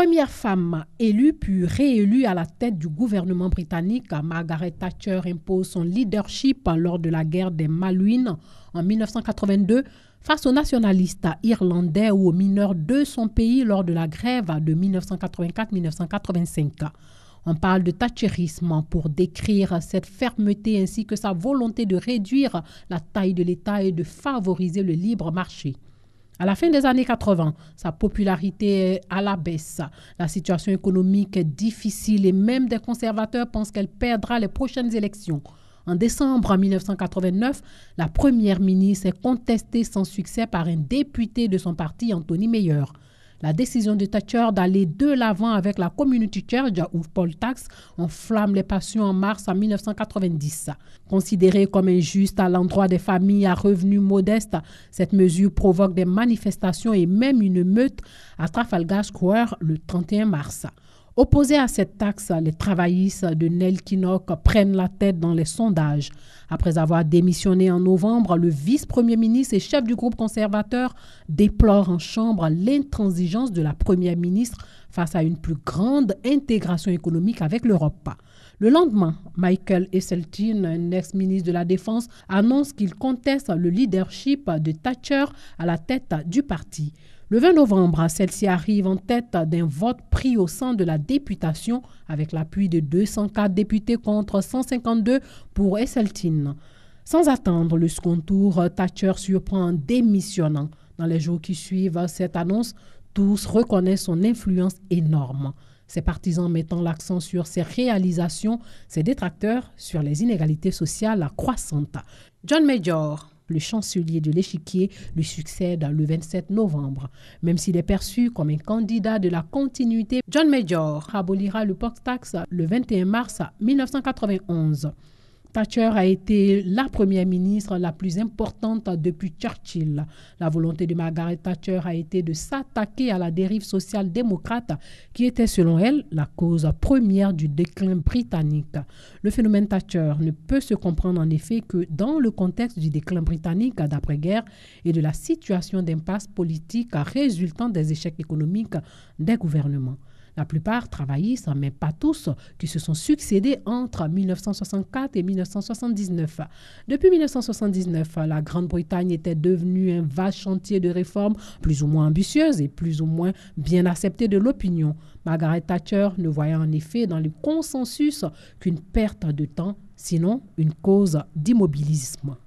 Première femme élue puis réélue à la tête du gouvernement britannique, Margaret Thatcher impose son leadership lors de la guerre des Malouines en 1982 face aux nationalistes irlandais ou aux mineurs de son pays lors de la grève de 1984-1985. On parle de thatcherisme pour décrire cette fermeté ainsi que sa volonté de réduire la taille de l'État et de favoriser le libre marché. À la fin des années 80, sa popularité est à la baisse. La situation économique est difficile et même des conservateurs pensent qu'elle perdra les prochaines élections. En décembre 1989, la première ministre est contestée sans succès par un député de son parti, Anthony Meyer. La décision de Thatcher d'aller de l'avant avec la Community Church ou Poll Tax enflamme les passions en mars 1990. Considérée comme injuste à l'endroit des familles à revenus modestes, cette mesure provoque des manifestations et même une meute à Trafalgar Square le 31 mars. Opposés à cette taxe, les travaillistes de Neil Kinnock prennent la tête dans les sondages. Après avoir démissionné en novembre, le vice-premier ministre et chef du groupe conservateur déplore en chambre l'intransigeance de la première ministre face à une plus grande intégration économique avec l'Europe. Le lendemain, Michael Heseltine, un ex-ministre de la Défense, annonce qu'il conteste le leadership de Thatcher à la tête du parti. Le 20 novembre, celle-ci arrive en tête d'un vote pris au sein de la députation avec l'appui de 204 députés contre 152 pour Heseltine. Sans attendre le second tour, Thatcher surprend en démissionnant. Dans les jours qui suivent cette annonce, tous reconnaissent son influence énorme. Ses partisans mettant l'accent sur ses réalisations, ses détracteurs sur les inégalités sociales croissantes. John Major, le chancelier de l'Échiquier, lui succède le 27 novembre. Même s'il est perçu comme un candidat de la continuité, John Major abolira le poll tax le 21 mars 1991. Thatcher a été la première ministre la plus importante depuis Churchill. La volonté de Margaret Thatcher a été de s'attaquer à la dérive social-démocrate qui était, selon elle, la cause première du déclin britannique. Le phénomène Thatcher ne peut se comprendre en effet que dans le contexte du déclin britannique d'après-guerre et de la situation d'impasse politique résultant des échecs économiques des gouvernements. La plupart travaillistes, mais pas tous, qui se sont succédés entre 1964 et 1979. Depuis 1979, la Grande-Bretagne était devenue un vaste chantier de réformes plus ou moins ambitieuses et plus ou moins bien acceptées de l'opinion. Margaret Thatcher ne voyait en effet dans le consensus qu'une perte de temps, sinon une cause d'immobilisme.